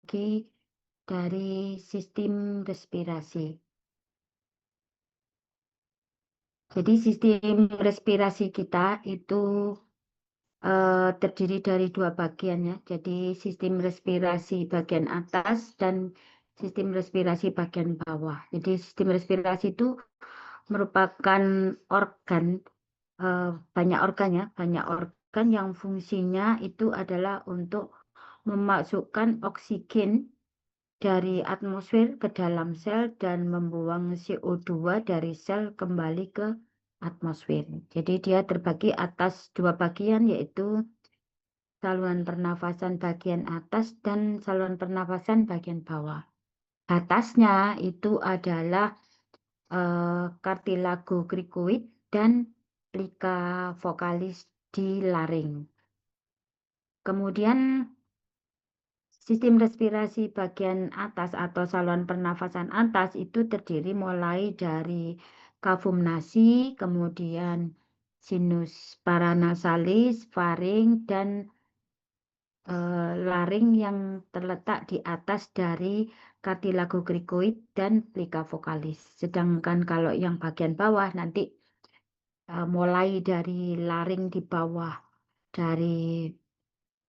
bagi dari sistem respirasi. Jadi sistem respirasi kita itu terdiri dari dua bagian ya. Jadi sistem respirasi bagian atas dan sistem respirasi bagian bawah. Jadi sistem respirasi itu merupakan organ, banyak organ ya, banyak organ yang fungsinya itu adalah untuk memasukkan oksigen dari atmosfer ke dalam sel dan membuang CO2 dari sel kembali ke atmosfer. Jadi dia terbagi atas dua bagian, yaitu saluran pernafasan bagian atas dan saluran pernafasan bagian bawah. Atasnya itu adalah kartilago krikoid dan plika vokalis di laring. Kemudian sistem respirasi bagian atas atau saluran pernafasan atas itu terdiri mulai dari kavum nasi, kemudian sinus paranasalis, faring, dan laring yang terletak di atas dari kartilago krikoid dan plika vokalis. Sedangkan kalau yang bagian bawah nanti mulai dari laring di bawah dari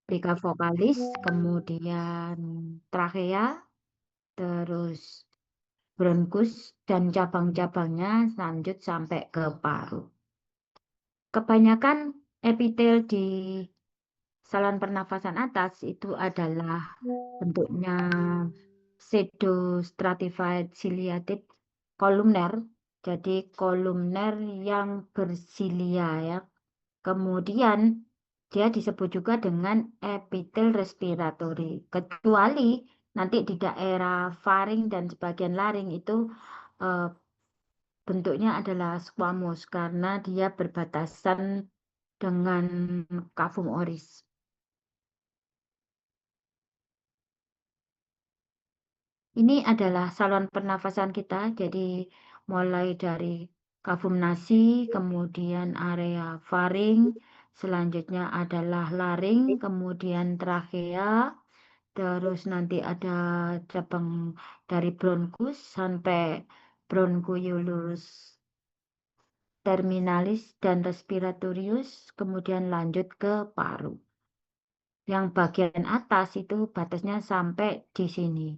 plika vokalis, kemudian trakea, terus bronkus dan cabang-cabangnya lanjut sampai ke paru. Kebanyakan epitel di saluran pernafasan atas itu adalah bentuknya pseudostratified ciliated kolumner. Jadi kolumner yang bersilia ya. Kemudian dia disebut juga dengan epitel respiratory. Kecuali nanti di daerah faring dan sebagian laring itu eh, bentuknya adalah squamous karena dia berbatasan dengan kavum oris. Ini adalah saluran pernafasan kita, jadi mulai dari kavum nasi, kemudian area faring, selanjutnya adalah laring, kemudian trakea, terus nanti ada cabang dari bronkus sampai bronchiolus terminalis dan respiratorius, kemudian lanjut ke paru. Yang bagian atas itu batasnya sampai di sini.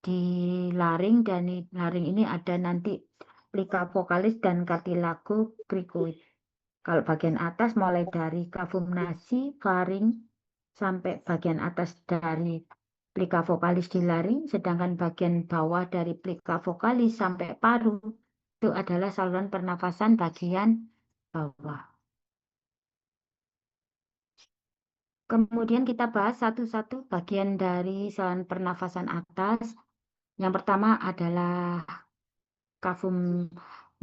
Di laring, dan di laring ini ada nanti plika vokalis dan kartilago krikoid. Kalau bagian atas mulai dari kavum nasi, faring, sampai bagian atas dari plika vokalis di laring, sedangkan bagian bawah dari plika vokalis sampai paru itu adalah saluran pernafasan bagian bawah. Kemudian kita bahas satu-satu bagian dari saluran pernafasan atas. Yang pertama adalah kavum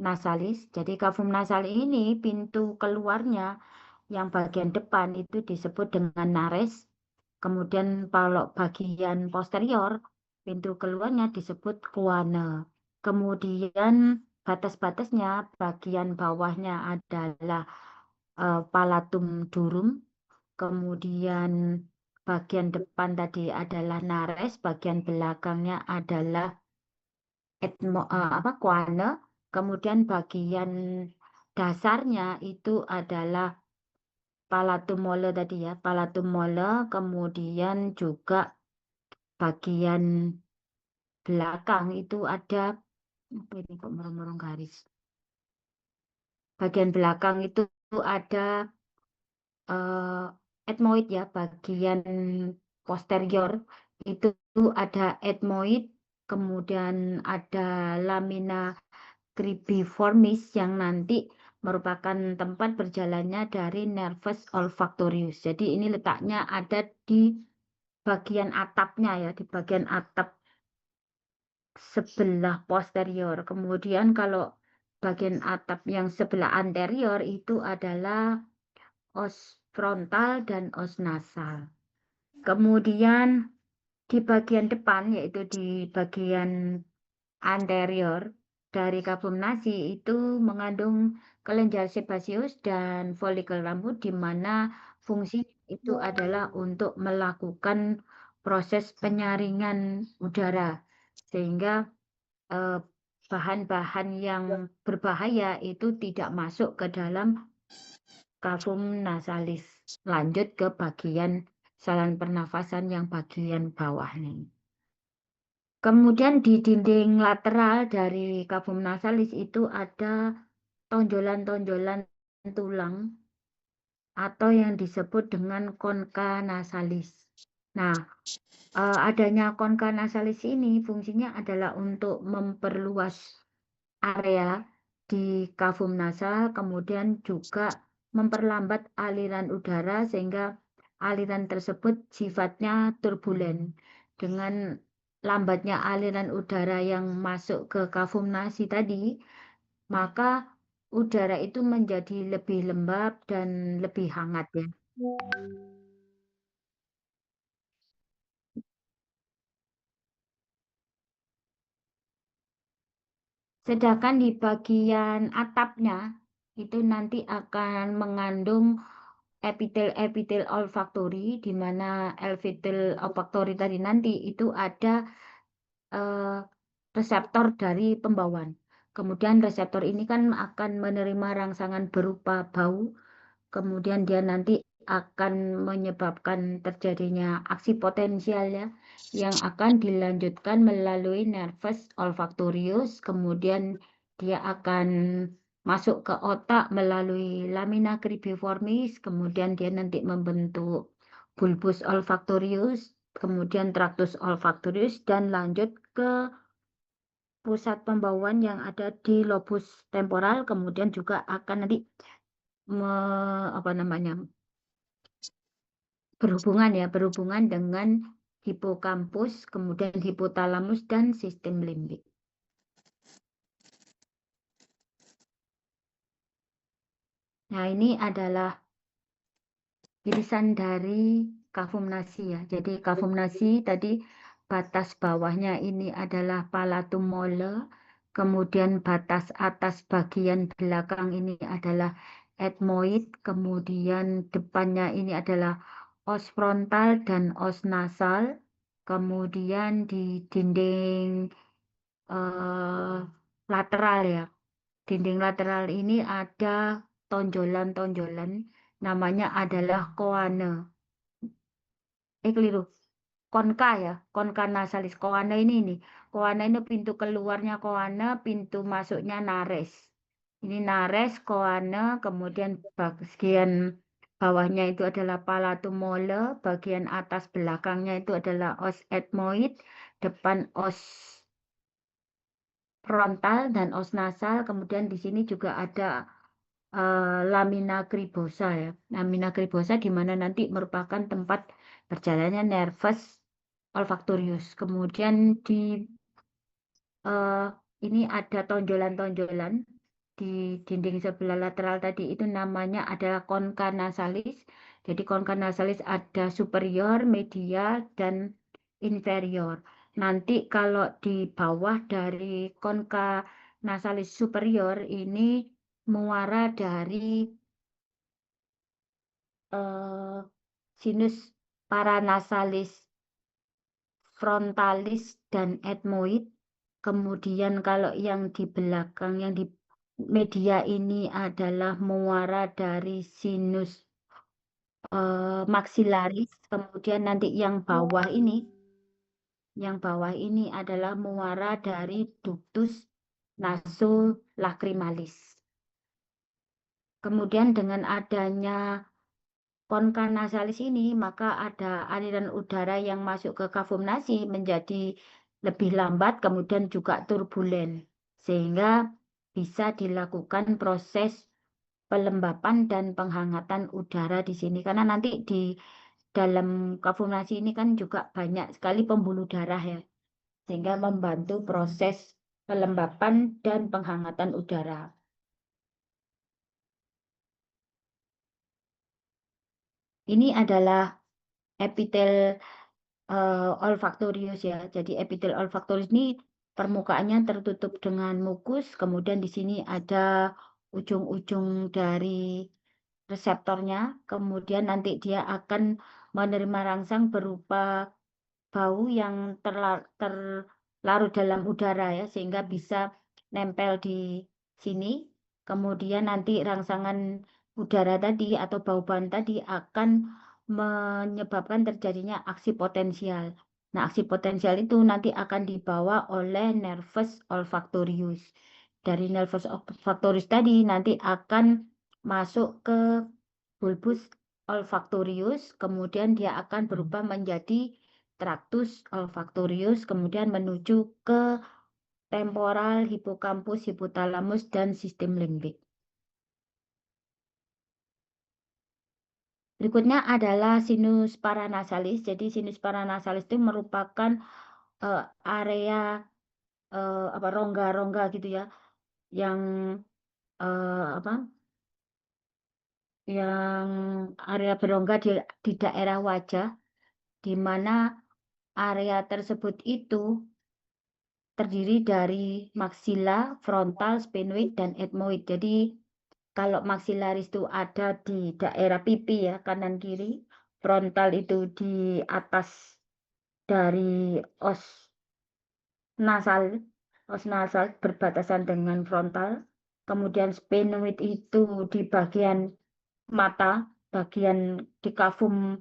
nasalis. Jadi kavum nasalis ini pintu keluarnya yang bagian depan itu disebut dengan nares. Kemudian kalau bagian posterior pintu keluarnya disebut guana. Kemudian batas-batasnya bagian bawahnya adalah palatum durum. Kemudian bagian depan tadi adalah nares, bagian belakangnya adalah kuana. Kemudian bagian dasarnya itu adalah palatum mole tadi ya, palatum mole. Kemudian juga bagian belakang itu ada, apa ini kok merong-merong garis. Bagian belakang itu ada etmoid ya, bagian posterior itu ada etmoid, kemudian ada lamina cribriformis yang nanti merupakan tempat berjalannya dari nervus olfactorius. Jadi ini letaknya ada di bagian atapnya ya, di bagian atap sebelah posterior. Kemudian kalau bagian atap yang sebelah anterior itu adalah os frontal dan os nasal. Kemudian di bagian depan, yaitu di bagian anterior dari kavum nasi itu mengandung kelenjar sebaceus dan folikel rambut, di mana fungsi itu adalah untuk melakukan proses penyaringan udara sehingga bahan-bahan yang berbahaya itu tidak masuk ke dalam kavum nasalis. Lanjut ke bagian saluran pernafasan yang bagian bawah nih. Kemudian di dinding lateral dari kavum nasalis itu ada tonjolan-tonjolan tulang atau yang disebut dengan konka nasalis. Nah, adanya konka nasalis ini fungsinya adalah untuk memperluas area di kavum nasal, kemudian juga memperlambat aliran udara sehingga aliran tersebut sifatnya turbulen. Dengan lambatnya aliran udara yang masuk ke kavum nasi tadi, maka udara itu menjadi lebih lembab dan lebih hangat ya. Sedangkan di bagian atapnya itu nanti akan mengandung epitel-epitel olfaktori, di mana epitel olfaktori tadi nanti itu ada eh, reseptor dari pembawaan. Kemudian reseptor ini kan akan menerima rangsangan berupa bau, kemudian dia nanti akan menyebabkan terjadinya aksi potensial ya, yang akan dilanjutkan melalui nervus olfaktorius, kemudian dia akan masuk ke otak melalui lamina cribriformis, kemudian dia nanti membentuk bulbus olfaktorius, kemudian traktus olfaktorius, dan lanjut ke pusat pembawaan yang ada di lobus temporal, kemudian juga akan nanti apa namanya berhubungan dengan hipokampus, kemudian hipotalamus dan sistem limbik. Nah, ini adalah irisan dari kavum nasi ya. Jadi kavum nasi tadi batas bawahnya ini adalah palatum mole, kemudian batas atas bagian belakang ini adalah ethmoid, kemudian depannya ini adalah os frontal dan os nasal, kemudian di dinding eh, lateral ya. Dinding lateral ini ada tonjolan-tonjolan, namanya adalah koane. Keliru. Konka ya, konka nasalis. Koane ini nih. Koane ini pintu keluarnya koane, pintu masuknya nares. Ini nares, koane, kemudian bagian bawahnya itu adalah palatum mole, bagian atas belakangnya itu adalah os ethmoid, depan os frontal dan os nasal, kemudian di sini juga ada lamina cribosa ya. Lamina cribosa di mana nanti merupakan tempat berjalannya nervus olfaktorius. Kemudian di eh, ini ada tonjolan-tonjolan di dinding sebelah lateral tadi itu namanya adalah concha nasalis. Jadi concha nasalis ada superior, medial, dan inferior. Nanti kalau di bawah dari concha nasalis superior ini muara dari eh, sinus paranasalis frontalis dan ethmoid. Kemudian kalau yang di belakang, yang di media ini adalah muara dari sinus maxillaris. Kemudian nanti yang bawah ini adalah muara dari ductus nasolacrimalis. Kemudian dengan adanya konka nasalis ini, maka ada aliran udara yang masuk ke kavum nasi menjadi lebih lambat, kemudian juga turbulen, sehingga bisa dilakukan proses pelembapan dan penghangatan udara di sini. Karena nanti di dalam kavum nasi ini kan juga banyak sekali pembuluh darah ya, sehingga membantu proses pelembapan dan penghangatan udara. Ini adalah epitel olfaktorius ya. Jadi epitel olfaktorius ini permukaannya tertutup dengan mukus, kemudian di sini ada ujung-ujung dari reseptornya, kemudian nanti dia akan menerima rangsang berupa bau yang terlarut dalam udara ya, sehingga bisa nempel di sini. Kemudian nanti rangsangan udara tadi atau bau ban tadi akan menyebabkan terjadinya aksi potensial. Nah, aksi potensial itu nanti akan dibawa oleh nervus olfactorius. Dari nervus olfactorius tadi nanti akan masuk ke bulbus olfactorius, kemudian dia akan berubah menjadi tractus olfactorius, kemudian menuju ke temporal, hipokampus, hipotalamus, dan sistem limbik. Berikutnya adalah sinus paranasalis. Jadi sinus paranasalis itu merupakan area apa rongga-rongga gitu ya, yang apa? Yang area berongga di daerah wajah, di mana area tersebut itu terdiri dari maksila, frontal, sphenoid, dan ethmoid. Jadi kalau maksilaris itu ada di daerah pipi ya, kanan kiri. Frontal itu di atas dari nasal, os nasal berbatasan dengan frontal. Kemudian sphenoid itu di bagian mata, bagian di kavum,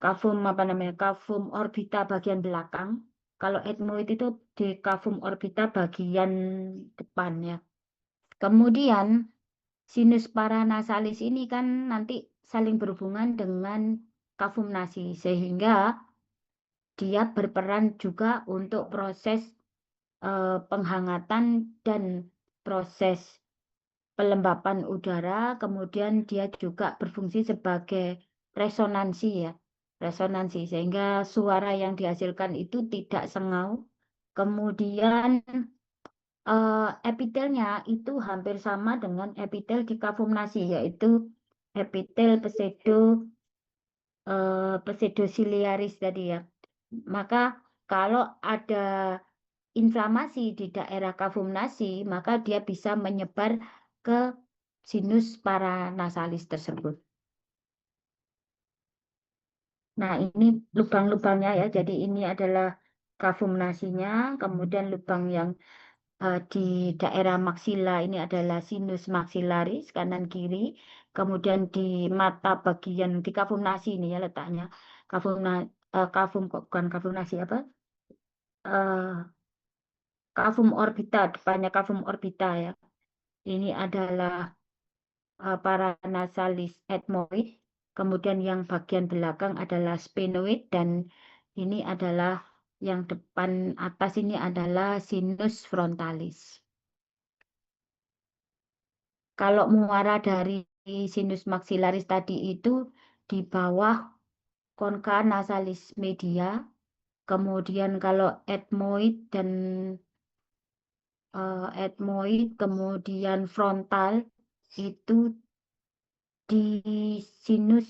kavum apa namanya, kavum orbita bagian belakang. Kalau ethmoid itu di kavum orbita bagian depan ya. Kemudian sinus paranasalis ini kan nanti saling berhubungan dengan kavum nasi, sehingga dia berperan juga untuk proses penghangatan dan proses pelembapan udara. Kemudian dia juga berfungsi sebagai resonansi ya, resonansi sehingga suara yang dihasilkan itu tidak sengau. Kemudian epitelnya itu hampir sama dengan epitel di kavum nasi, yaitu epitel pseudociliaris tadi ya. Maka kalau ada inflamasi di daerah kavum nasi, maka dia bisa menyebar ke sinus paranasalis tersebut. Nah, ini lubang-lubangnya ya. Jadi ini adalah kavum nasinya, kemudian lubang yang di daerah maksila ini adalah sinus maksilaris kanan kiri, kemudian di mata bagian di kavum nasi ini ya letaknya. Kavum kavum kok bukan kavum nasi apa? Eh, kavum orbita, depannya kavum orbita ya. Ini adalah paranasalis ethmoid, kemudian yang bagian belakang adalah sphenoid, dan ini adalah yang depan atas ini adalah sinus frontalis. Kalau muara dari sinus maxillaris tadi itu di bawah concha nasalis media, kemudian kalau ethmoid kemudian frontal itu di sinus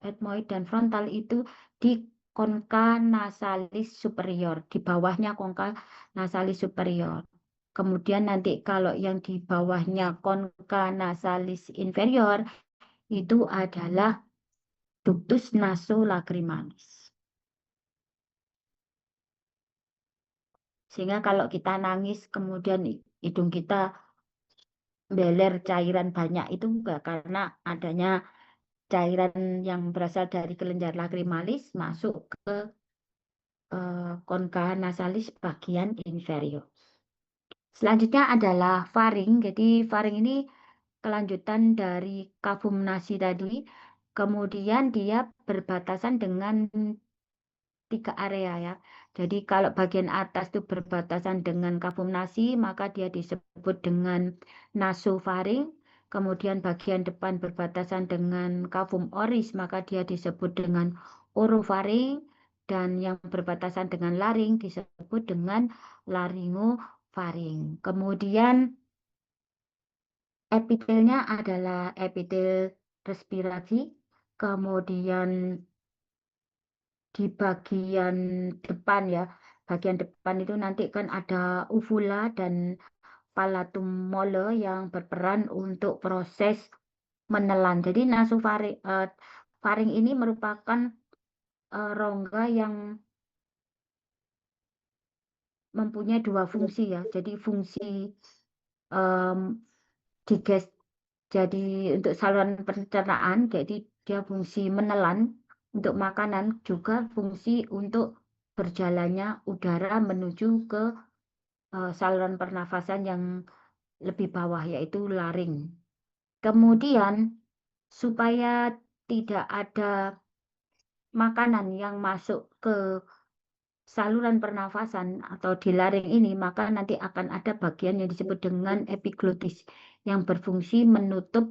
ethmoid dan frontal itu di concha nasalis superior, di bawahnya concha nasalis superior. Kemudian nanti kalau yang di bawahnya concha nasalis inferior itu adalah ductus nasolacrimalis. Sehingga kalau kita nangis kemudian hidung kita beler cairan banyak itu enggak, karena adanya cairan yang berasal dari kelenjar lacrimalis masuk ke concha nasalis bagian inferior. Selanjutnya adalah faring. Jadi faring ini kelanjutan dari kavum nasi tadi. Kemudian dia berbatasan dengan 3 area ya. Jadi kalau bagian atas itu berbatasan dengan kavum nasi, maka dia disebut dengan nasofaring. Kemudian bagian depan berbatasan dengan kavum oris, maka dia disebut dengan orofaring. Dan yang berbatasan dengan laring disebut dengan laringofaring. Kemudian epitelnya adalah epitel respirasi. Kemudian di bagian depan ya, bagian depan itu nanti kan ada uvula dan palatum mole yang berperan untuk proses menelan. Jadi nasofaring faring ini merupakan rongga yang mempunyai dua fungsi ya. Jadi fungsi um, diges jadi untuk saluran pencernaan, jadi dia fungsi menelan untuk makanan, juga fungsi untuk berjalannya udara menuju ke saluran pernafasan yang lebih bawah, yaitu laring. Kemudian supaya tidak ada makanan yang masuk ke saluran pernafasan atau di laring ini, maka nanti akan ada bagian yang disebut dengan epiglotis yang berfungsi menutup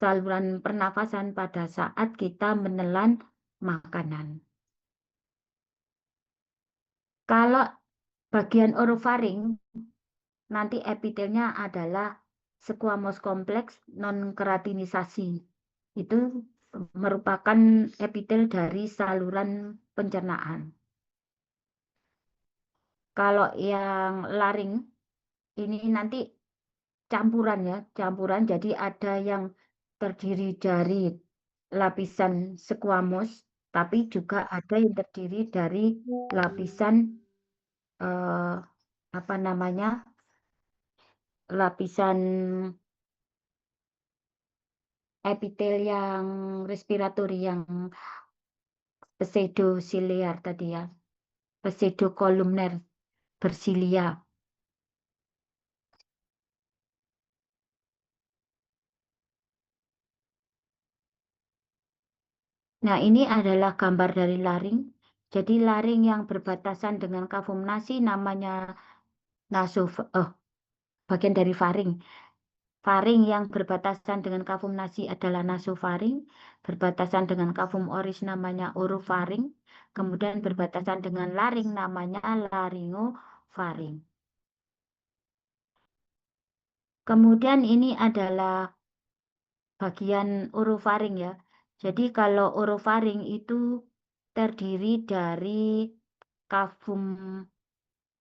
saluran pernafasan pada saat kita menelan makanan. Kalau bagian orofaring, nanti epitelnya adalah squamous kompleks non keratinisasi. Itu merupakan epitel dari saluran pencernaan. Kalau yang laring ini nanti campuran ya, campuran. Jadi ada yang terdiri dari lapisan squamous, tapi juga ada yang terdiri dari lapisan eh, apa namanya, lapisan epitel yang respiratori yang pseudociliar tadi ya, pseudokolumner bersilia. Nah, ini adalah gambar dari laring. Jadi laring yang berbatasan dengan kafum nasi namanya bagian dari faring. Faring yang berbatasan dengan kafum nasi adalah nasofaring, berbatasan dengan kafum oris namanya orofaring, kemudian berbatasan dengan laring namanya laringofaring. Kemudian ini adalah bagian orofaring ya. Jadi kalau orofaring itu terdiri dari kafum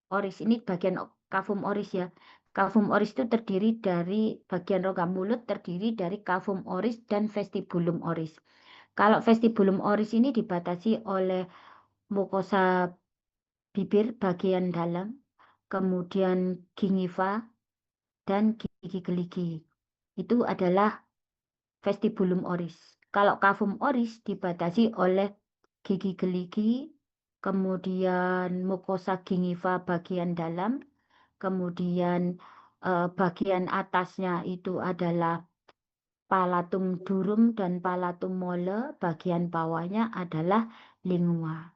oris. Ini bagian kafum oris ya. Kafum oris itu terdiri dari bagian rongga mulut, terdiri dari kafum oris dan vestibulum oris. Kalau vestibulum oris ini dibatasi oleh mukosa bibir bagian dalam, kemudian gingiva dan gigi geligi. Itu adalah vestibulum oris. Kalau kafum oris dibatasi oleh gigi geligi, kemudian mukosa gingiva bagian dalam, kemudian bagian atasnya itu adalah palatum durum dan palatum mole, bagian bawahnya adalah lingua.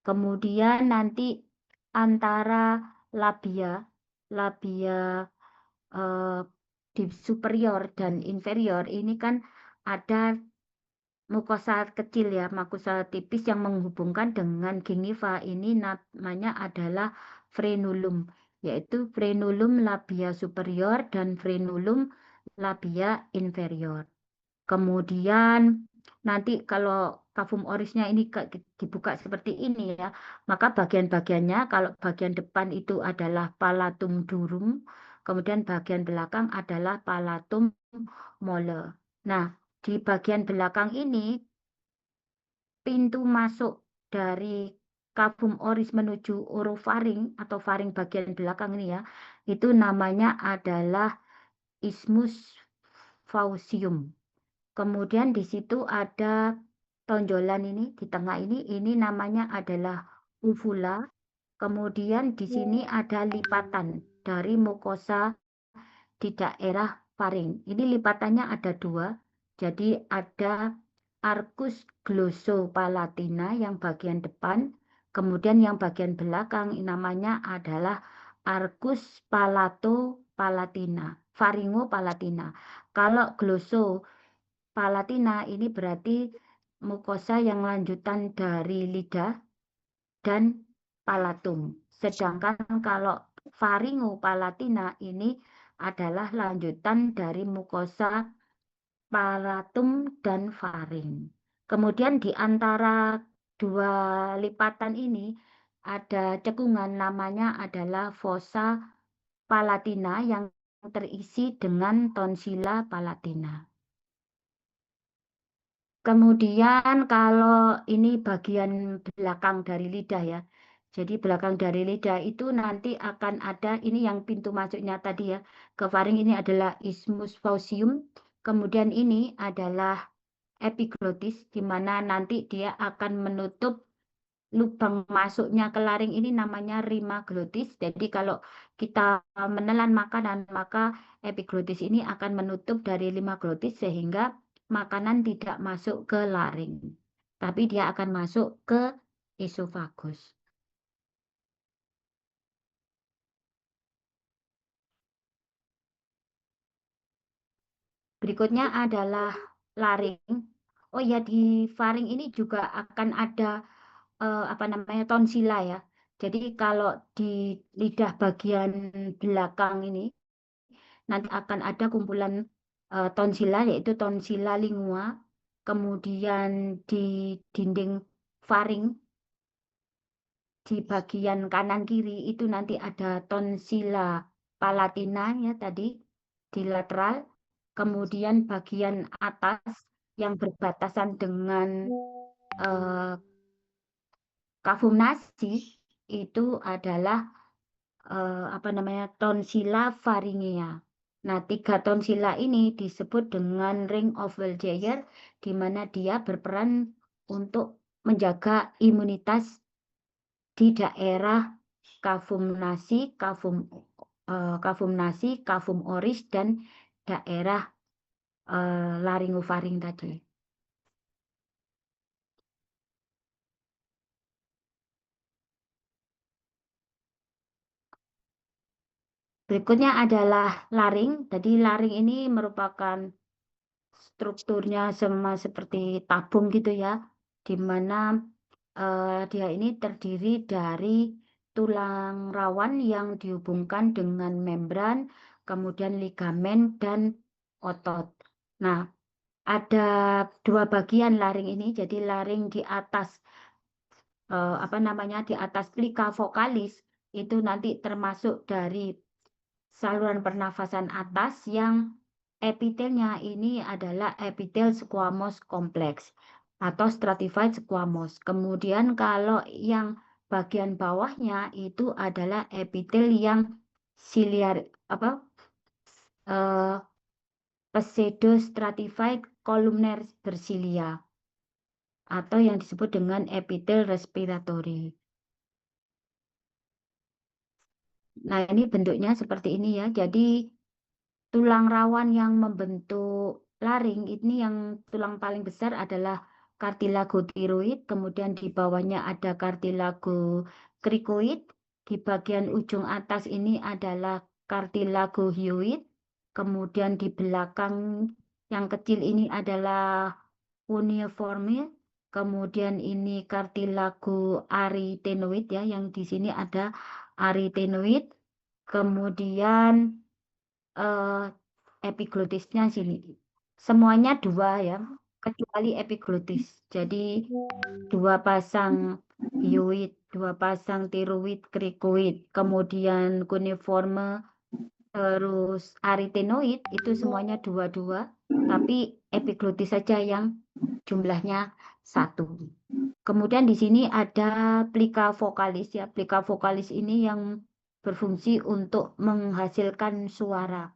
Kemudian nanti antara labia, labia eh, di superior dan inferior ini kan ada mukosa kecil ya, mukosa tipis yang menghubungkan dengan gingiva. Ini namanya adalah frenulum, yaitu frenulum labia superior dan frenulum labia inferior. Kemudian nanti kalau kafum orisnya ini dibuka seperti ini ya, maka bagian-bagiannya kalau bagian depan itu adalah palatum durum, kemudian bagian belakang adalah palatum mole. Nah, di bagian belakang ini pintu masuk dari kafum oris menuju orofaring atau faring bagian belakang ini ya, itu namanya adalah isthmus faucium. Kemudian di situ ada tonjolan ini di tengah ini namanya adalah uvula. Kemudian di sini ada lipatan dari mukosa di daerah faring. Ini lipatannya ada dua. Jadi ada arcus glossopalatina yang bagian depan, kemudian yang bagian belakang namanya adalah arcus palatopalatina, faringopalatina. Kalau glossopalatina ini berarti mukosa yang lanjutan dari lidah dan palatum. Sedangkan kalau faringopalatina ini adalah lanjutan dari mukosa palatum dan faring. Kemudian di antara dua lipatan ini ada cekungan namanya adalah fossa palatina yang terisi dengan tonsila palatina. Kemudian kalau ini bagian belakang dari lidah ya. Jadi belakang dari lidah itu nanti akan ada ini yang pintu masuknya tadi ya. Ke faring ini adalah isthmus faucium. Kemudian ini adalah epiglotis di mana nanti dia akan menutup lubang masuknya ke laring ini namanya rima glotis. Jadi kalau kita menelan makanan, maka epiglotis ini akan menutup dari lima glotis sehingga makanan tidak masuk ke laring. Tapi dia akan masuk ke esofagus. Berikutnya adalah laring. Oh ya, di faring ini juga akan ada apa namanya tonsila ya. Jadi kalau di lidah bagian belakang ini nanti akan ada kumpulan tonsila yaitu tonsila lingua. Kemudian di dinding faring di bagian kanan kiri itu nanti ada tonsila palatina ya tadi di lateral. Kemudian bagian atas yang berbatasan dengan eh, kafum nasi itu adalah apa namanya tonsila faringea. Nah, tiga tonsila ini disebut dengan ring of Wiltshire, di mana dia berperan untuk menjaga imunitas di daerah kafum nasi, kafum nasi, kafum oris, dan daerah laringofaring tadi. Berikutnya adalah laring. Jadi laring ini merupakan strukturnya sama seperti tabung gitu ya, di mana dia ini terdiri dari tulang rawan yang dihubungkan dengan membran, kemudian ligamen dan otot. Nah, ada dua bagian laring ini, jadi laring di atas apa namanya di atas plika vokalis itu nanti termasuk dari saluran pernafasan atas yang epitelnya ini adalah epitel squamous kompleks atau stratified squamous. Kemudian kalau yang bagian bawahnya itu adalah epitel yang ciliar apa eh, pseudo stratified columnar bersilia atau yang disebut dengan epitel respiratory. Nah, ini bentuknya seperti ini ya. Jadi tulang rawan yang membentuk laring ini yang tulang paling besar adalah kartilago tiroid, kemudian di bawahnya ada kartilago krikoid, di bagian ujung atas ini adalah kartilago hyoid, kemudian di belakang yang kecil ini adalah cuneiforme, kemudian ini kartilago arytenoid ya, yang di sini ada arytenoid, kemudian eh, epiglotisnya sini. Semuanya dua ya, kecuali epiglotis. Jadi dua pasang hyoid, dua pasang tiroid, krikoid, kemudian cuneiforme, terus arytenoid itu semuanya dua-dua, tapi epiglotis saja yang jumlahnya satu. Kemudian di sini ada plika vokalis ya. Plika vokalis ini yang berfungsi untuk menghasilkan suara.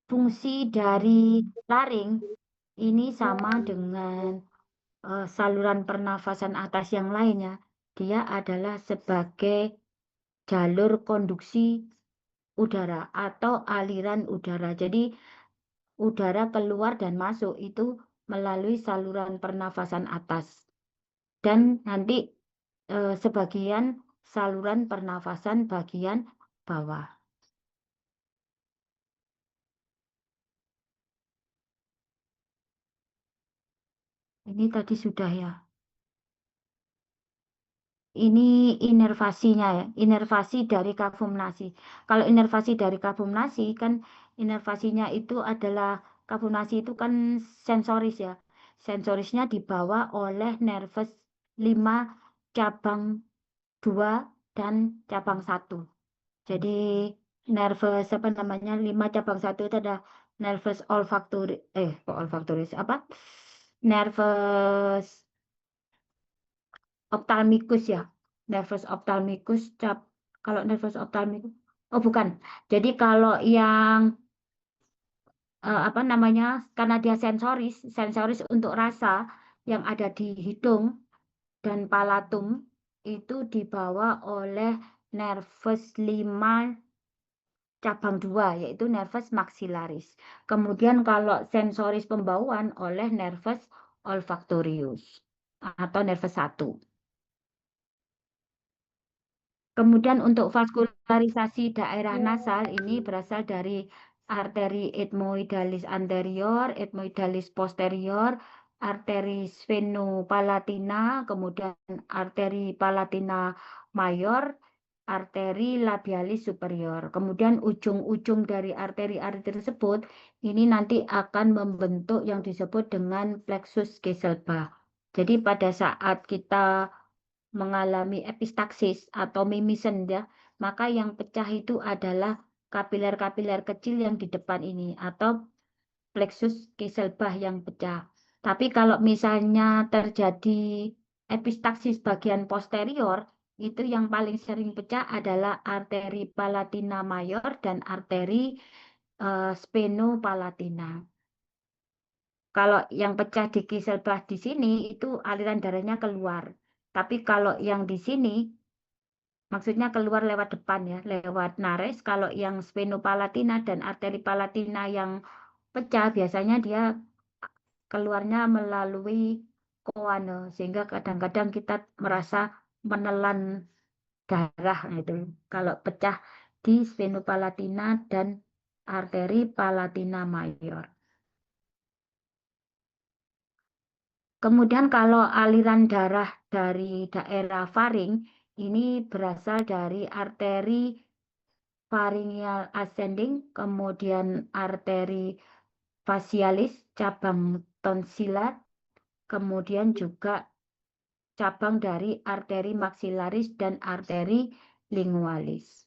Fungsi dari laring ini sama dengan saluran pernafasan atas yang lainnya. Dia adalah sebagai jalur konduksi udara atau aliran udara. Jadi udara keluar dan masuk itu melalui saluran pernafasan atas dan nanti sebagian saluran pernafasan bagian bawah. Ini tadi sudah ya. Ini inervasinya ya, inervasi dari kafum nasi. Kalau inervasi dari kafum nasi kan inervasinya itu adalah kafum nasi itu kan sensoris ya. Sensorisnya dibawa oleh nervus 5 cabang 2 dan cabang 1. Jadi nervous apa namanya 5 cabang 1 itu ada nervous olfactory kok olfactory apa? Nervous ophthalmicus ya. Nervous ophthalmicus kalau nervous ophthalmicus oh bukan. Jadi kalau yang apa namanya karena dia sensoris, sensoris untuk rasa yang ada di hidung dan palatum itu dibawa oleh nervous 5 cabang 2 yaitu nervus maxillaris. Kemudian kalau sensoris pembauan oleh nervus olfactorius atau nervus 1. Kemudian untuk vaskularisasi daerah nasal ini berasal dari arteri ethmoidalis anterior, ethmoidalis posterior, arteri sphenopalatina, kemudian arteri palatina mayor, arteri labialis superior. Kemudian ujung-ujung dari arteri-arteri tersebut ini nanti akan membentuk yang disebut dengan plexus Kieselbach. Jadi pada saat kita mengalami epistaksis atau mimisen ya, maka yang pecah itu adalah kapiler-kapiler kecil yang di depan ini atau plexus Kieselbach yang pecah. Tapi kalau misalnya terjadi epistaksis bagian posterior, itu yang paling sering pecah adalah arteri palatina mayor dan arteri sphenopalatina. Kalau yang pecah di Kieselbach di sini itu aliran darahnya keluar. Tapi kalau yang di sini maksudnya keluar lewat depan ya, lewat nares. Kalau yang sphenopalatina dan arteri palatina yang pecah, biasanya dia keluarnya melalui koane, sehingga kadang-kadang kita merasa menelan darah gitu. Kalau pecah di sphenopalatina dan arteri palatina mayor. Kemudian kalau aliran darah dari daerah faring ini berasal dari arteri pharyngeal ascending, kemudian arteri facialis, cabang tonsillar, kemudian juga cabang dari arteri maxillaris dan arteri lingualis.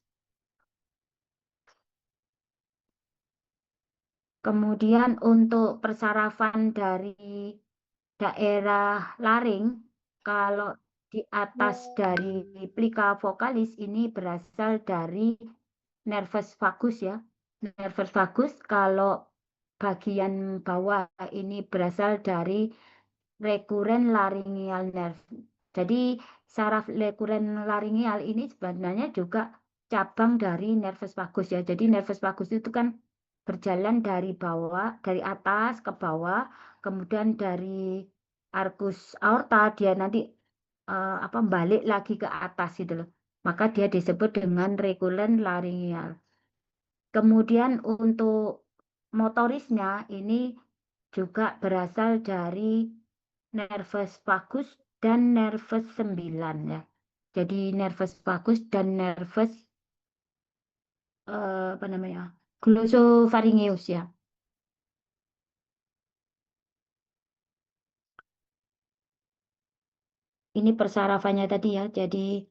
Kemudian untuk persarafan dari daerah laring, kalau di atas dari plica vocalis ini berasal dari nervus vagus ya. Nervus vagus kalau bagian bawah ini berasal dari recurrent laryngeal nerve. Jadi saraf recurrent laryngeal ini sebenarnya juga cabang dari nervus vagus ya. Jadi nervus vagus itu kan berjalan dari bawah, dari atas ke bawah, kemudian dari arcus aorta dia nanti apa balik lagi ke atas gitu loh. Maka dia disebut dengan recurrent laryngeal. Kemudian untuk motorisnya ini juga berasal dari nervus vagus dan nervus 9 ya. Jadi nervus vagus dan nervus apa namanya? Glossopharyngeus ya. Ini persarafannya tadi ya. Jadi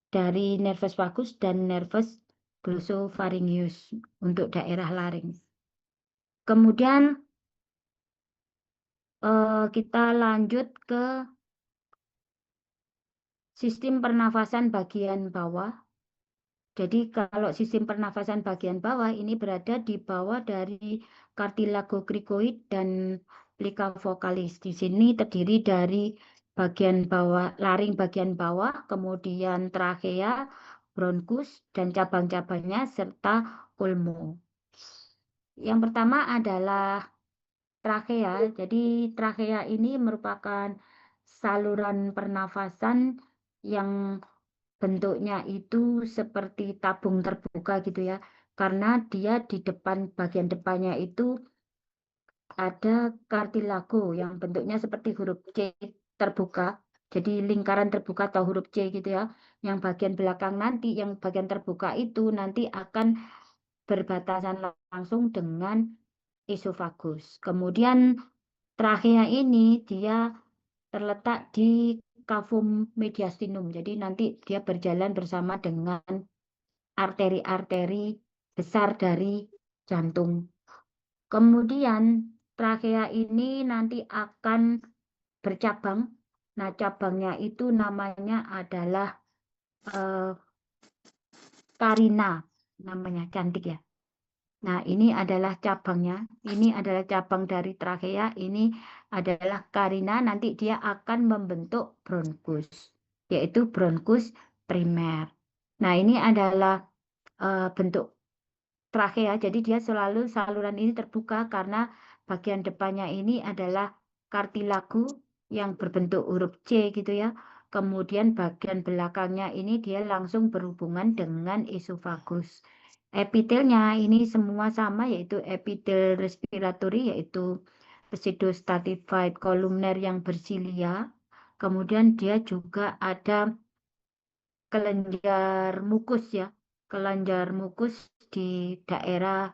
dari nervus vagus dan nervus glossopharyngeus untuk daerah laring. Kemudian kita lanjut ke sistem pernafasan bagian bawah. Jadi kalau sistem pernafasan bagian bawah ini berada di bawah dari kartilago cricoid dan plica vocalis. Di sini terdiri dari bagian bawah, laring bagian bawah, kemudian trachea, bronkus, dan cabang-cabangnya serta pulmo. Yang pertama adalah trachea. Jadi trachea ini merupakan saluran pernafasan yang bentuknya itu seperti tabung terbuka gitu ya. Karena dia di depan bagian depannya itu ada kartilago yang bentuknya seperti huruf C terbuka. Jadi lingkaran terbuka atau huruf C gitu ya. Yang bagian belakang nanti, yang bagian terbuka itu nanti akan berbatasan langsung dengan esofagus. Kemudian trachea ini dia terletak di cavum mediastinum. Jadi nanti dia berjalan bersama dengan arteri-arteri besar dari jantung. Kemudian trakea ini nanti akan bercabang. Nah, cabangnya itu namanya adalah eh, karina, namanya cantik ya. Nah, ini adalah cabangnya. Ini adalah cabang dari trakea. Ini adalah karina. Nanti dia akan membentuk bronkus, yaitu bronkus primer. Nah, ini adalah bentuk trakea. Jadi dia selalu saluran ini terbuka karena bagian depannya ini adalah kartilagu yang berbentuk huruf C gitu ya. Kemudian bagian belakangnya ini dia langsung berhubungan dengan esofagus. Epitelnya ini semua sama yaitu epitel respiratory yaitu pseudostratified kolumner yang bersilia. Kemudian dia juga ada kelenjar mukus ya, kelenjar mukus di daerah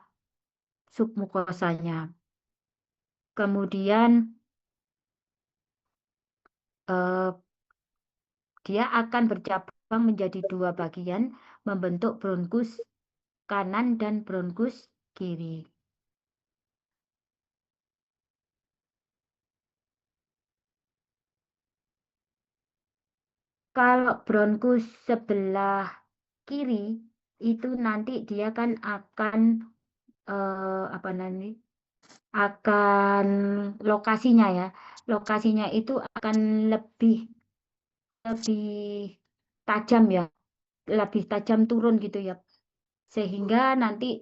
submukosanya. Kemudian eh, dia akan bercabang menjadi dua bagian, membentuk bronkus kanan dan bronkus kiri. Kalau bronkus sebelah kiri itu nanti dia kan akan apa nanti akan lokasinya ya. Lokasinya itu akan lebih lebih tajam ya, lebih tajam turun gitu ya. Sehingga nanti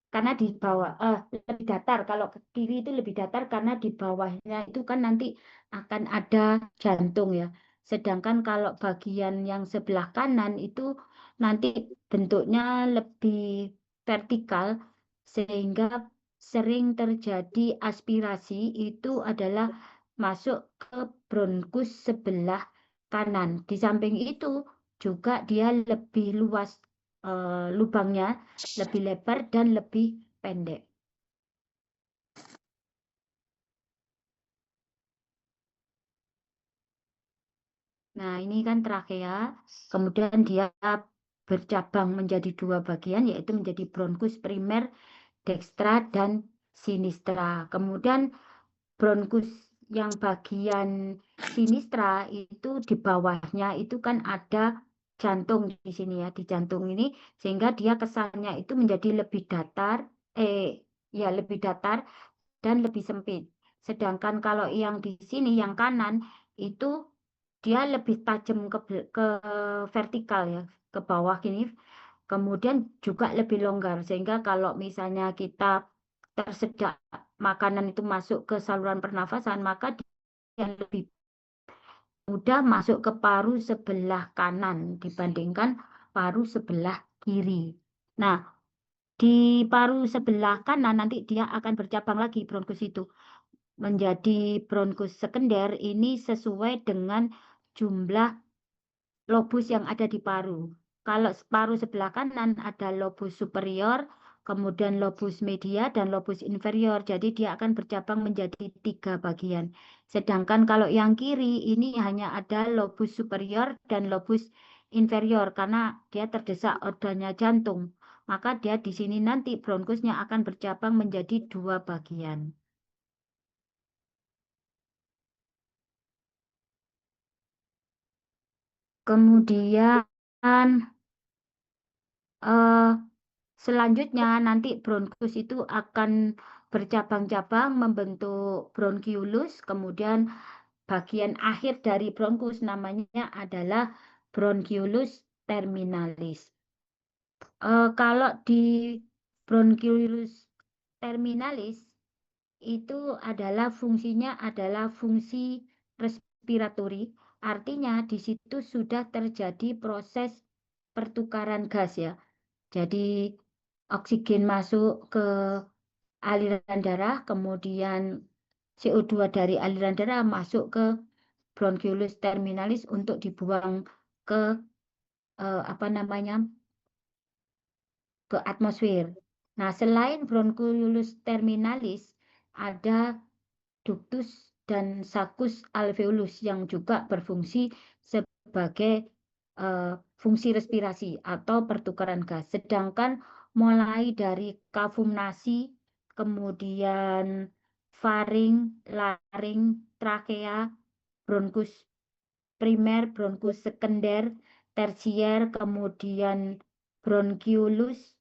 karena di bawah lebih datar kalau ke kiri itu lebih datar karena di bawahnya itu kan nanti akan ada jantung ya. Sedangkan kalau bagian yang sebelah kanan itu nanti bentuknya lebih vertikal sehingga sering terjadi aspirasi itu adalah masuk ke bronkus sebelah kanan. Di samping itu juga dia lebih luas lubangnya lebih lebar dan lebih pendek. Nah, ini kan trakea, kemudian dia bercabang menjadi dua bagian, yaitu menjadi bronkus primer, dekstra, dan sinistra. Kemudian bronkus yang bagian sinistra itu di bawahnya itu kan ada jantung di sini ya, di jantung ini, sehingga dia kesannya itu menjadi lebih datar, eh, ya lebih datar dan lebih sempit. Sedangkan kalau yang di sini, yang kanan, itu dia lebih tajam ke vertikal ya, ke bawah gini. Kemudian juga lebih longgar, sehingga kalau misalnya kita tersedak makanan itu masuk ke saluran pernafasan, maka dia lebih mudah masuk ke paru sebelah kanan dibandingkan paru sebelah kiri. Nah, di paru sebelah kanan nanti dia akan bercabang lagi bronkus itu menjadi bronkus sekunder ini sesuai dengan jumlah lobus yang ada di paru. Kalau paru sebelah kanan ada lobus superior, kemudian lobus media dan lobus inferior. Jadi dia akan bercabang menjadi tiga bagian. Sedangkan kalau yang kiri ini hanya ada lobus superior dan lobus inferior karena dia terdesak organnya jantung. Maka dia di sini nanti bronkusnya akan bercabang menjadi dua bagian. Kemudian eh, selanjutnya nanti bronkus itu akan bercabang-cabang membentuk bronkiolus. Kemudian bagian akhir dari bronkus namanya adalah bronkiolus terminalis. Kalau di bronkiolus terminalis itu adalah fungsinya adalah fungsi respiratori. Artinya di situ sudah terjadi proses pertukaran gas ya. Jadi oksigen masuk ke aliran darah, kemudian CO2 dari aliran darah masuk ke bronkiolus terminalis untuk dibuang ke apa namanya ke atmosfer. Nah, selain bronkiolus terminalis ada ductus dan saccus alveolus yang juga berfungsi sebagai fungsi respirasi atau pertukaran gas. Sedangkan mulai dari kafum-nasi, kemudian faring, laring, trakea, bronkus primer, bronkus sekunder, tersier, kemudian bronkiolus,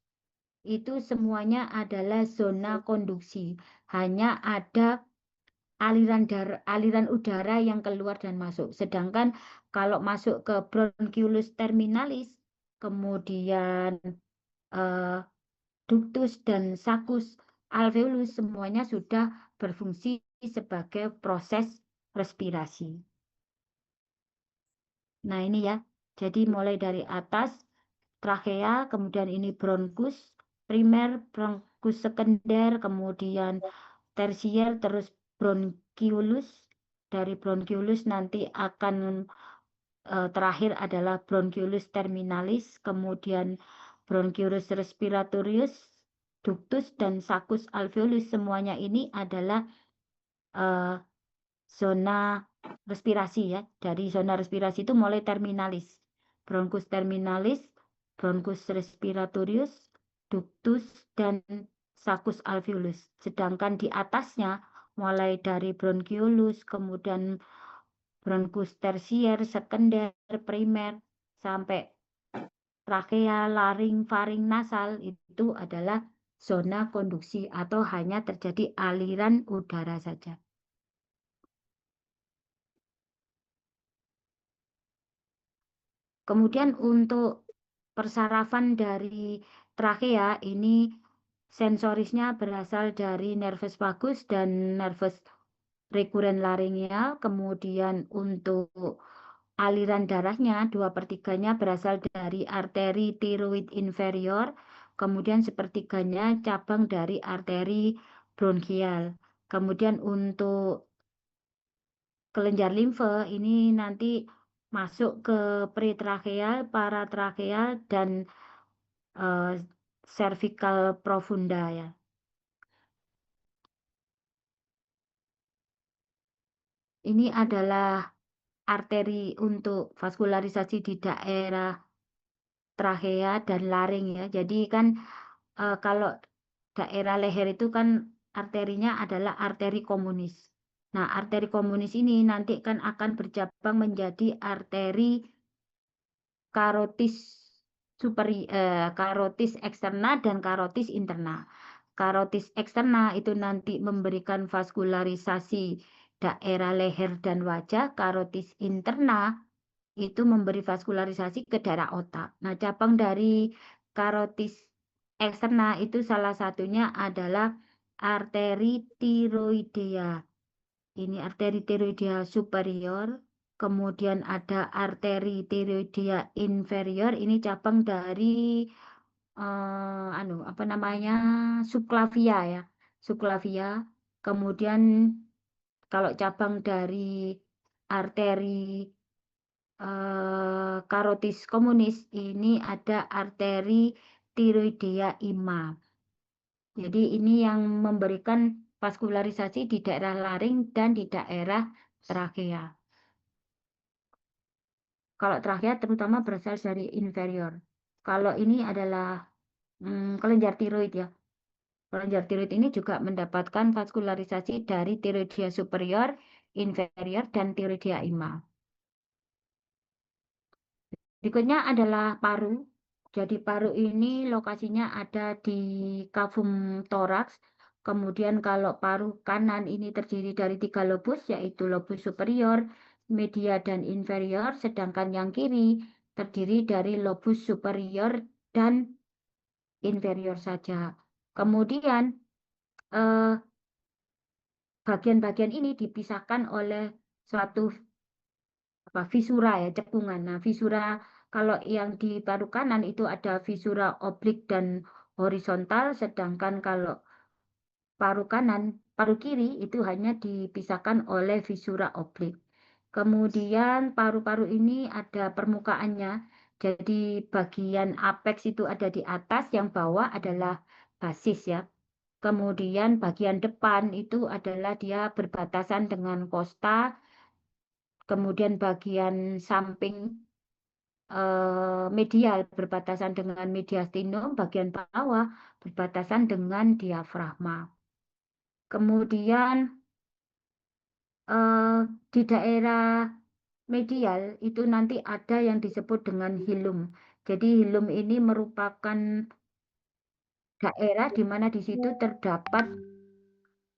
itu semuanya adalah zona konduksi. Hanya ada aliran udara yang keluar dan masuk. Sedangkan kalau masuk ke bronkiolus terminalis, kemudian eh, ductus dan saccus alveolus semuanya sudah berfungsi sebagai proses respirasi. Nah, ini ya. Jadi mulai dari atas trakea, kemudian ini bronkus primer, bronkus sekunder, kemudian tersier, terus bronkiolus. Dari bronkiolus nanti akan terakhir adalah bronkiolus terminalis, kemudian bronkiolus respiratorius, ductus dan saccus alveolus. Semuanya ini adalah eh, zona respirasi ya. Dari zona respirasi itu mulai terminalis. Bronkus terminalis, bronkus respiratorius, ductus dan saccus alveolus. Sedangkan di atasnya mulai dari bronkiolus, kemudian bronkus tersier, sekunder, primer sampai trakea, laring, faring, nasal itu adalah zona konduksi atau hanya terjadi aliran udara saja. Kemudian untuk persarafan dari trakea ini sensorisnya berasal dari nervus vagus dan nervus recurrent laryngeal. Kemudian untuk aliran darahnya 2/3-nya berasal dari arteri tiroid inferior. Kemudian sepertiganya cabang dari arteri bronkial. Kemudian untuk kelenjar limfe ini nanti masuk ke pretracheal, paratracheal, dan cervical profunda ya. Ini adalah arteri untuk vaskularisasi di daerah trachea dan laring ya. Jadi kan kalau daerah leher itu kan arterinya adalah arteri komunis. Nah, arteri komunis ini nanti kan akan bercabang menjadi arteri karotis karotis eksterna dan karotis interna. Karotis eksterna itu nanti memberikan vaskularisasi daerah leher dan wajah. Karotis interna itu memberi vaskularisasi ke daerah otak. Nah, cabang dari karotis eksterna itu salah satunya adalah arteri tiroidea. Ini arteri tiroidea superior. Kemudian ada arteri tiroidea inferior. Ini cabang dari apa namanya subclavia ya, subclavia. Kemudian kalau cabang dari arteri karotis komunis ini ada arteri tiroidea ima. Jadi ini yang memberikan vaskularisasi di daerah laring dan di daerah trakea. Kalau trakea terutama berasal dari inferior. Kalau ini adalah kelenjar tiroid ya. Kelenjar tiroid ini juga mendapatkan vaskularisasi dari tiroidea superior, inferior, dan tiroidea ima. Berikutnya adalah paru. Jadi paru ini lokasinya ada di kavum toraks. Kemudian kalau paru kanan ini terdiri dari 3 lobus, yaitu lobus superior, media, dan inferior. Sedangkan yang kiri terdiri dari lobus superior dan inferior saja. Kemudian eh, bagian-bagian ini dipisahkan oleh suatu visura ya, cekungan. Nah, visura kalau yang di paru kanan itu ada visura oblik dan horizontal, sedangkan kalau paru kiri itu hanya dipisahkan oleh visura oblik. Kemudian paru-paru ini ada permukaannya. Jadi bagian apex itu ada di atas, yang bawah adalah basis ya. Kemudian bagian depan itu adalah dia berbatasan dengan kosta. Kemudian bagian samping medial berbatasan dengan mediastinum, bagian bawah berbatasan dengan diafragma. Kemudian eh, di daerah medial itu nanti ada yang disebut dengan hilum. Jadi hilum ini merupakan daerah di mana di situ terdapat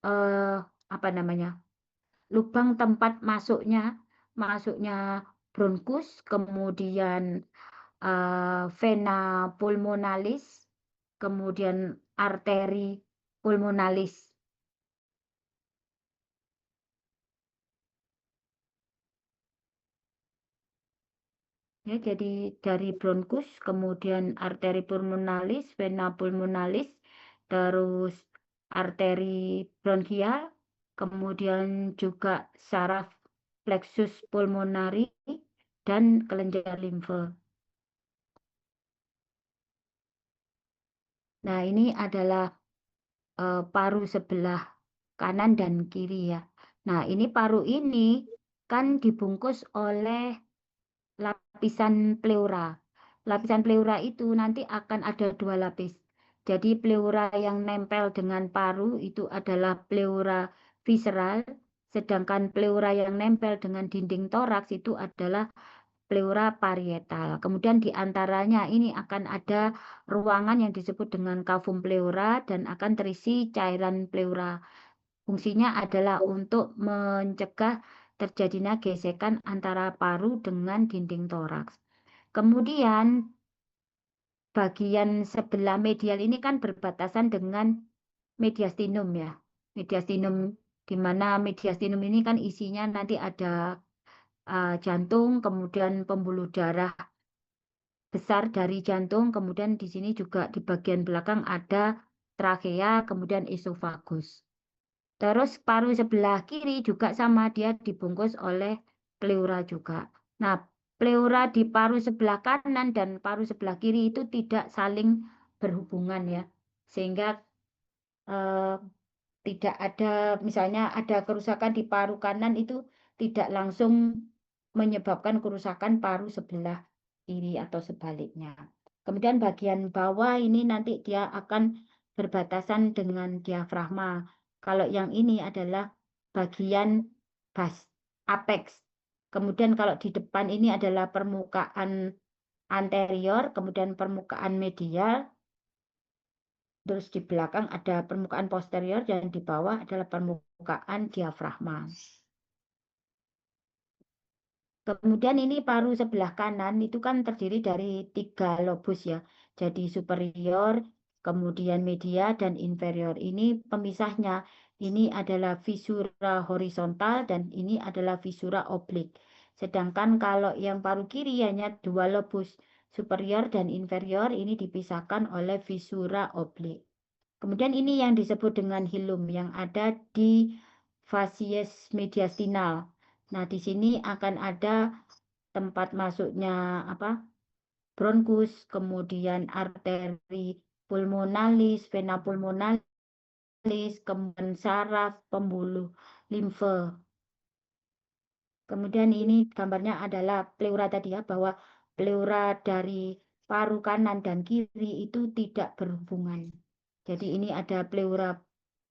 eh, apa namanya, lubang tempat masuknya bronkus, kemudian vena pulmonalis, kemudian arteri pulmonalis. Ya, jadi dari bronkus, kemudian arteri pulmonalis, vena pulmonalis, terus arteri bronkial, kemudian juga saraf plexus pulmonari, dan kelenjar limfe. Nah, ini adalah paru sebelah kanan dan kiri ya. Nah, ini paru ini kan dibungkus oleh lapisan pleura. Lapisan pleura itu nanti akan ada dua lapis. Jadi pleura yang nempel dengan paru itu adalah pleura visceral, sedangkan pleura yang nempel dengan dinding toraks itu adalah pleura parietal. Kemudian di antaranya ini akan ada ruangan yang disebut dengan cavum pleura dan akan terisi cairan pleura. Fungsinya adalah untuk mencegah terjadinya gesekan antara paru dengan dinding toraks. Kemudian bagian sebelah medial ini kan berbatasan dengan mediastinum ya. Mediastinum di mana mediastinum ini kan isinya nanti ada jantung, kemudian pembuluh darah besar dari jantung, kemudian di sini juga di bagian belakang ada trakea, kemudian esofagus. Terus paru sebelah kiri juga sama, dia dibungkus oleh pleura juga. Nah, pleura di paru sebelah kanan dan paru sebelah kiri itu tidak saling berhubungan ya. Sehingga eh, tidak ada, misalnya ada kerusakan di paru kanan itu tidak langsung menyebabkan kerusakan paru sebelah kiri atau sebaliknya. Kemudian bagian bawah ini nanti dia akan berbatasan dengan diafragma. Kalau yang ini adalah bagian bas, apex. Kemudian kalau di depan ini adalah permukaan anterior, kemudian permukaan medial, terus di belakang ada permukaan posterior dan di bawah adalah permukaan diafragma. Kemudian ini paru sebelah kanan itu kan terdiri dari tiga lobus ya. Jadi superior, kemudian media, dan inferior. Ini pemisahnya. Ini adalah visura horizontal dan ini adalah visura oblik. Sedangkan kalau yang paru kiri hanya dua lobus, superior dan inferior, ini dipisahkan oleh visura oblik. Kemudian ini yang disebut dengan hilum yang ada di facies mediastinal. Nah, di sini akan ada tempat masuknya apa? Bronkus, kemudian arteri pulmonalis, vena pulmonalis, kemudian saraf, pembuluh limfe. Kemudian ini gambarnya adalah pleura tadi ya, bahwa pleura dari paru kanan dan kiri itu tidak berhubungan. Jadi ini ada pleura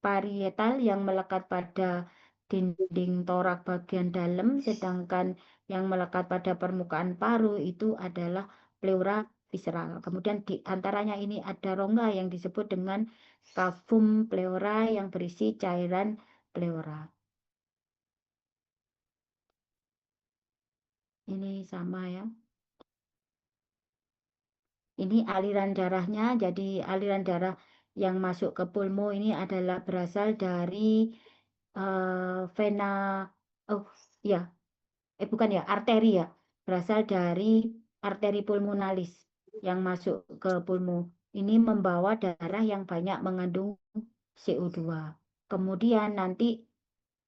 parietal yang melekat pada dinding torak bagian dalam, sedangkan yang melekat pada permukaan paru itu adalah pleura visceral. Kemudian di antaranya ini ada rongga yang disebut dengan cavum pleura yang berisi cairan pleura. Ini sama ya. Ini aliran darahnya, jadi aliran darah yang masuk ke pulmo ini adalah berasal dari vena, oh ya, bukan ya, arteri ya, berasal dari arteri pulmonalis yang masuk ke pulmo. Ini membawa darah yang banyak mengandung CO2. Kemudian nanti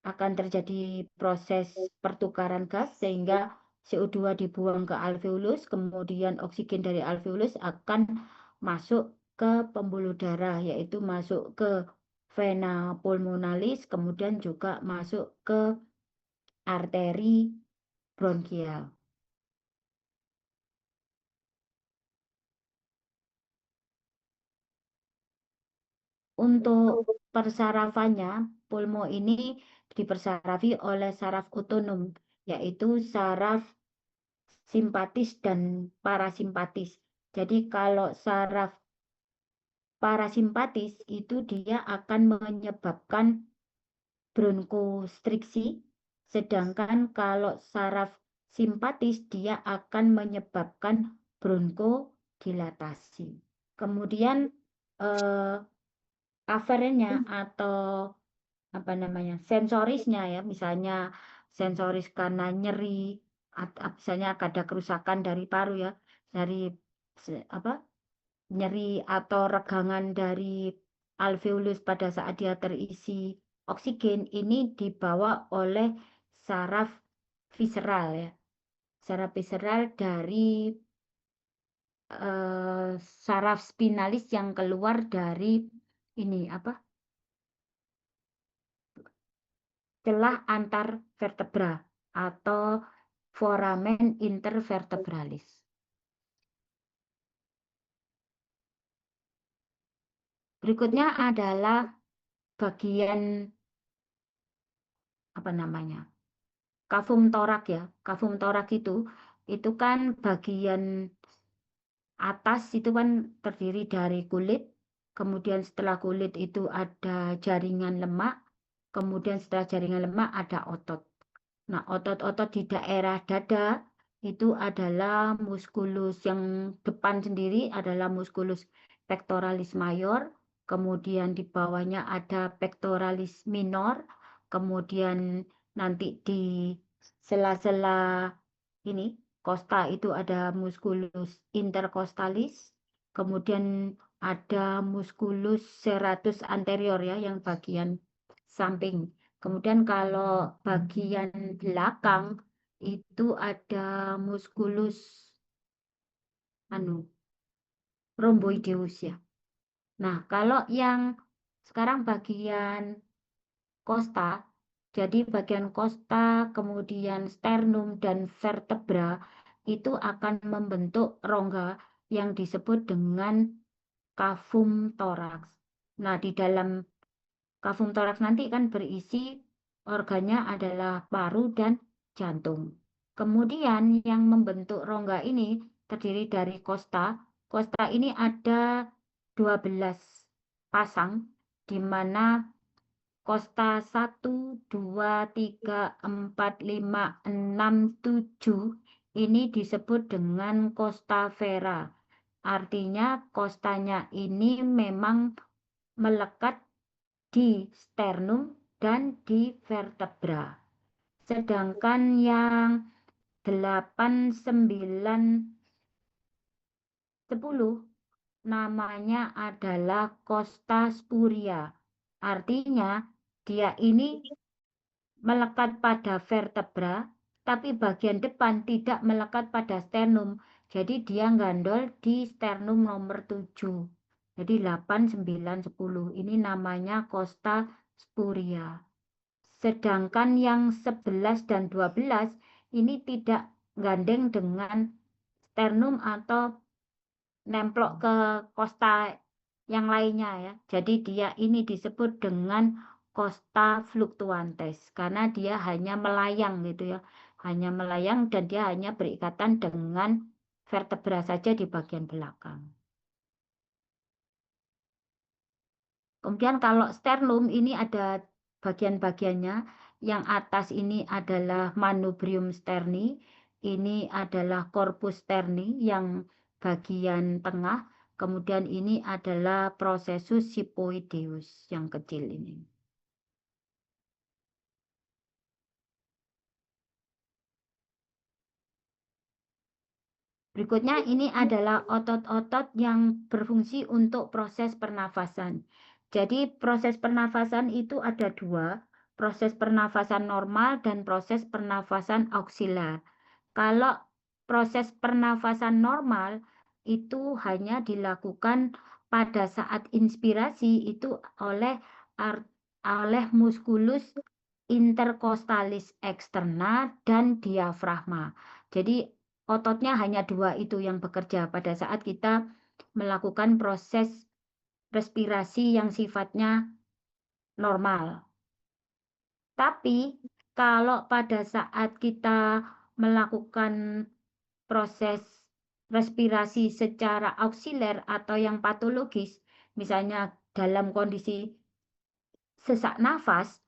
akan terjadi proses pertukaran gas sehingga CO2 dibuang ke alveolus, kemudian oksigen dari alveolus akan masuk ke pembuluh darah, yaitu masuk ke vena pulmonalis, kemudian juga masuk ke arteri bronkial. untuk persarafannya, pulmo ini dipersarafi oleh saraf otonom, yaitu saraf simpatis dan parasimpatis. Jadi kalau saraf parasimpatis itu dia akan menyebabkan bronkostriksi, sedangkan kalau saraf simpatis dia akan menyebabkan bronkodilatasi. Kemudian eh, aferennya atau apa namanya sensorisnya ya, misalnya sensoris karena nyeri, misalnya ada kerusakan dari paru ya, dari apa nyeri atau regangan dari alveolus pada saat dia terisi oksigen, ini dibawa oleh saraf visceral ya, saraf visceral dari saraf spinalis yang keluar dari ini apa celah antar vertebra atau foramen intervertebralis. Berikutnya adalah bagian apa namanya? Kavum torak ya. Kavum torak itu kan bagian atas itu kan terdiri dari kulit. Kemudian setelah kulit itu ada jaringan lemak. Kemudian setelah jaringan lemak ada otot. Nah, otot-otot di daerah dada itu adalah muskulus yang depan sendiri adalah muskulus pectoralis mayor, kemudian di bawahnya ada pectoralis minor, kemudian nanti di sela-sela ini kosta itu ada muskulus intercostalis, kemudian ada muskulus serratus anterior ya yang bagian samping. Kemudian kalau bagian belakang itu ada muskulus rhomboideus ya. Nah, kalau yang sekarang bagian kosta, jadi bagian kosta, kemudian sternum dan vertebra itu akan membentuk rongga yang disebut dengan kavum toraks. Nah, di dalam kavum toraks nanti kan berisi organnya adalah paru dan jantung. Kemudian yang membentuk rongga ini terdiri dari kosta. Kosta ini ada 12 pasang, di mana kosta 1, 2, 3, 4, 5, 6, 7 ini disebut dengan kosta vera. Artinya kostanya ini memang melekat di sternum dan di vertebra. Sedangkan yang 8, 9, 10 namanya adalah costa spuria. Artinya dia ini melekat pada vertebra, tapi bagian depan tidak melekat pada sternum. Jadi dia gandol di sternum nomor 7. Jadi 8, 9, 10. Ini namanya costa spuria. Sedangkan yang 11 dan 12 ini tidak gandeng dengan sternum atau nemplok ke kosta yang lainnya ya. Jadi dia ini disebut dengan costa fluctuantes karena dia hanya melayang gitu ya. Hanya melayang dan dia hanya berikatan dengan vertebra saja di bagian belakang. Kemudian kalau sternum ini ada bagian-bagiannya. Yang atas ini adalah manubrium sterni, ini adalah corpus sterni yang bagian tengah, kemudian ini adalah processus siphoideus yang kecil ini. Berikutnya ini adalah otot-otot yang berfungsi untuk proses pernafasan. Jadi proses pernafasan itu ada dua, proses pernafasan normal dan proses pernafasan auksilar. Kalau proses pernafasan normal itu hanya dilakukan pada saat inspirasi itu oleh musculus intercostalis externa dan diafragma. Jadi ototnya hanya dua itu yang bekerja pada saat kita melakukan proses respirasi yang sifatnya normal. Tapi kalau pada saat kita melakukan proses respirasi secara auxiliar atau yang patologis, misalnya dalam kondisi sesak nafas,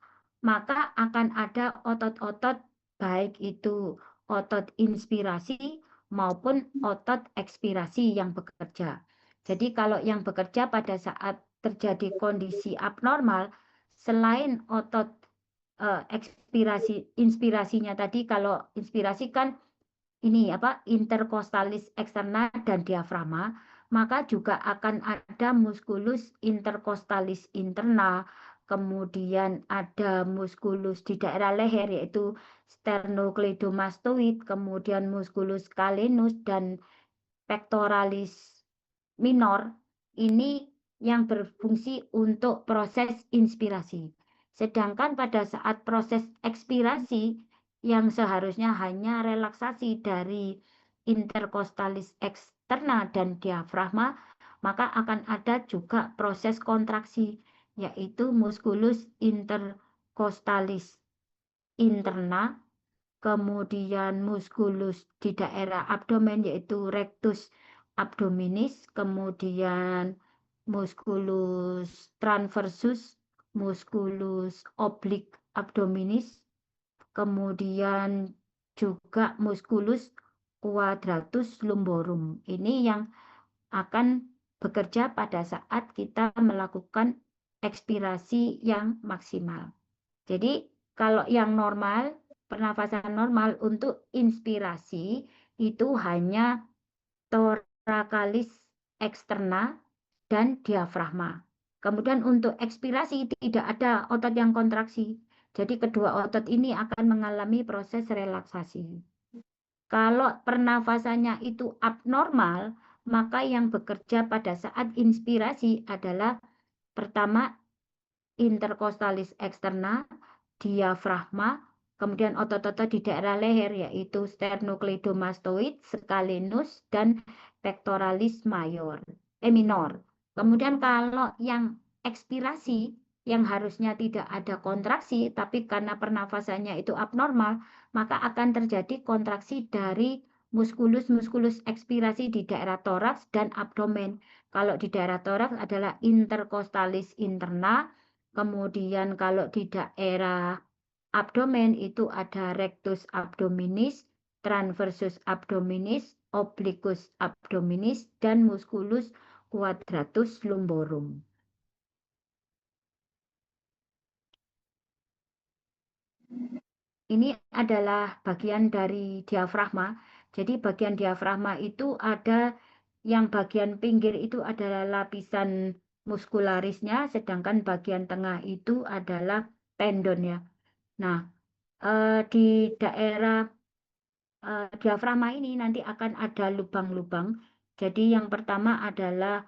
maka akan ada otot-otot baik itu otot inspirasi maupun otot ekspirasi yang bekerja. Jadi kalau yang bekerja pada saat terjadi kondisi abnormal, selain otot inspirasinya tadi, kalau inspirasi kan ini apa interkostalis eksterna dan diafragma, maka juga akan ada muskulus interkostalis interna, kemudian ada muskulus di daerah leher yaitu sternocleidomastoid, kemudian muskulus calenus dan pectoralis minor. Ini yang berfungsi untuk proses inspirasi. Sedangkan pada saat proses ekspirasi yang seharusnya hanya relaksasi dari interkostalis eksterna dan diafragma, maka akan ada juga proses kontraksi, yaitu muskulus interkostalis interna, kemudian muskulus di daerah abdomen yaitu rectus abdominis, kemudian musculus transversus, musculus oblique abdominis, kemudian juga musculus quadratus lumborum. Ini yang akan bekerja pada saat kita melakukan ekspirasi yang maksimal. Jadi kalau yang normal, pernafasan normal untuk inspirasi itu hanya thoracalis eksterna dan diafragma. Kemudian untuk ekspirasi tidak ada otot yang kontraksi. Jadi kedua otot ini akan mengalami proses relaksasi. Kalau pernafasannya itu abnormal, maka yang bekerja pada saat inspirasi adalah pertama interkostalis eksterna, diafragma, kemudian otot-otot di daerah leher yaitu sternocleidomastoid, scalenus, dan pectoralis minor. Kemudian kalau yang ekspirasi yang harusnya tidak ada kontraksi, tapi karena pernafasannya itu abnormal, maka akan terjadi kontraksi dari muskulus-muskulus ekspirasi di daerah toraks dan abdomen. Kalau di daerah toraks adalah interkostalis interna, kemudian kalau di daerah abdomen itu ada rectus abdominis, transversus abdominis, obliquus abdominis, dan musculus quadratus lumborum. Ini adalah bagian dari diafragma. Jadi bagian diafragma itu ada yang bagian pinggir itu adalah lapisan muskularisnya, sedangkan bagian tengah itu adalah tendon ya. Nah, di daerah diafragma ini nanti akan ada lubang-lubang. Jadi yang pertama adalah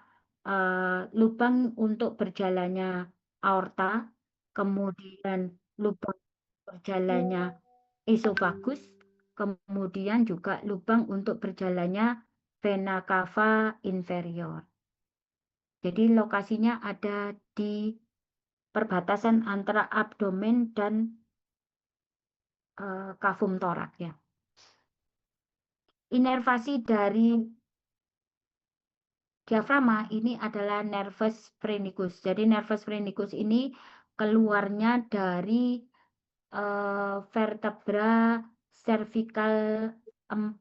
lubang untuk berjalannya aorta, kemudian lubang berjalannya esofagus, kemudian juga lubang untuk berjalannya vena cava inferior. Jadi lokasinya ada di perbatasan antara abdomen dan kavum torak ya. Inervasi dari diafragma ini adalah nervus phrenicus. Jadi nervus phrenicus ini keluarnya dari vertebra cervical 45.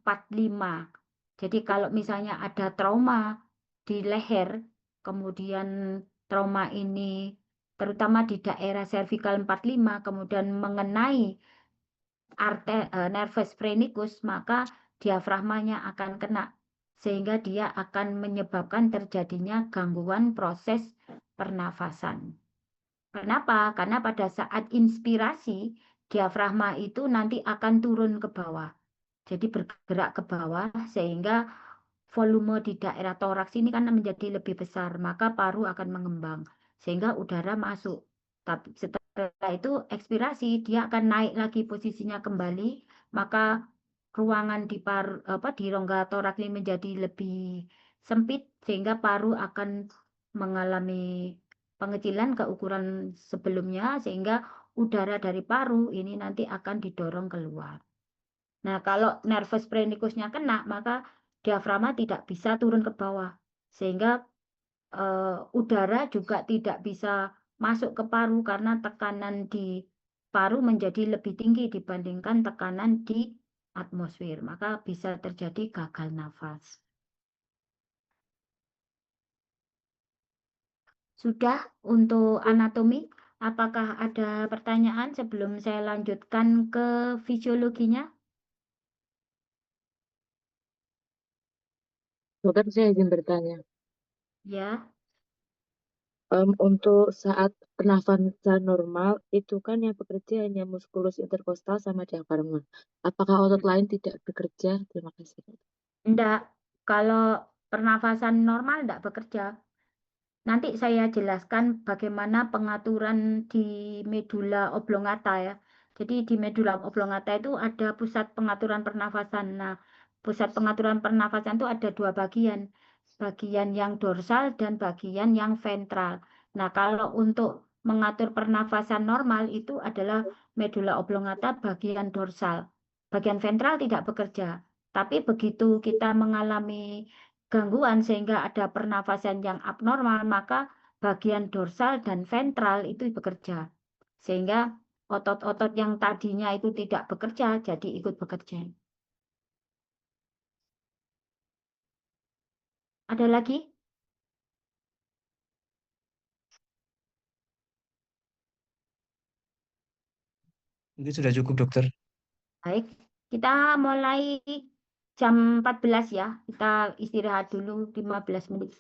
Jadi kalau misalnya ada trauma di leher, kemudian trauma ini terutama di daerah cervical 45 kemudian mengenai nervus phrenicus, maka diafragmanya akan kena sehingga dia akan menyebabkan terjadinya gangguan proses pernafasan. Kenapa? Karena pada saat inspirasi, diafragma itu nanti akan turun ke bawah. Jadi bergerak ke bawah sehingga volume di daerah toraks ini kan menjadi lebih besar, maka paru akan mengembang sehingga udara masuk. Tapi setelah itu ekspirasi, dia akan naik lagi posisinya kembali, maka ruangan di di rongga toraks ini menjadi lebih sempit sehingga paru akan mengalami pengecilan ke ukuran sebelumnya sehingga udara dari paru ini nanti akan didorong keluar. Nah, kalau nervus phrenikusnya kena, maka diafragma tidak bisa turun ke bawah sehingga udara juga tidak bisa masuk ke paru karena tekanan di paru menjadi lebih tinggi dibandingkan tekanan di atmosfer, maka bisa terjadi gagal nafas. Sudah untuk anatomi, apakah ada pertanyaan sebelum saya lanjutkan ke fisiologinya? Dokter, saya izin bertanya. Ya, Untuk saat pernafasan normal, itu kan yang bekerja hanya muskulus interkostal sama diafragma. Apakah otot lain tidak bekerja? Terima kasih. enggak. Kalau pernafasan normal enggak bekerja. Nanti saya jelaskan bagaimana pengaturan di medula oblongata ya. Jadi di medula oblongata itu ada pusat pengaturan pernafasan. Nah, pusat pengaturan pernafasan itu ada dua bagian. Bagian yang dorsal dan bagian yang ventral. Nah, kalau untuk mengatur pernafasan normal itu adalah medula oblongata bagian dorsal. Bagian ventral tidak bekerja. Tapi begitu kita mengalami gangguan sehingga ada pernafasan yang abnormal, maka bagian dorsal dan ventral itu bekerja. Sehingga otot-otot yang tadinya itu tidak bekerja, jadi ikut bekerja. Ada lagi? Mungkin sudah cukup, dokter. Baik, kita mulai jam 14 ya. Kita istirahat dulu 15 menit.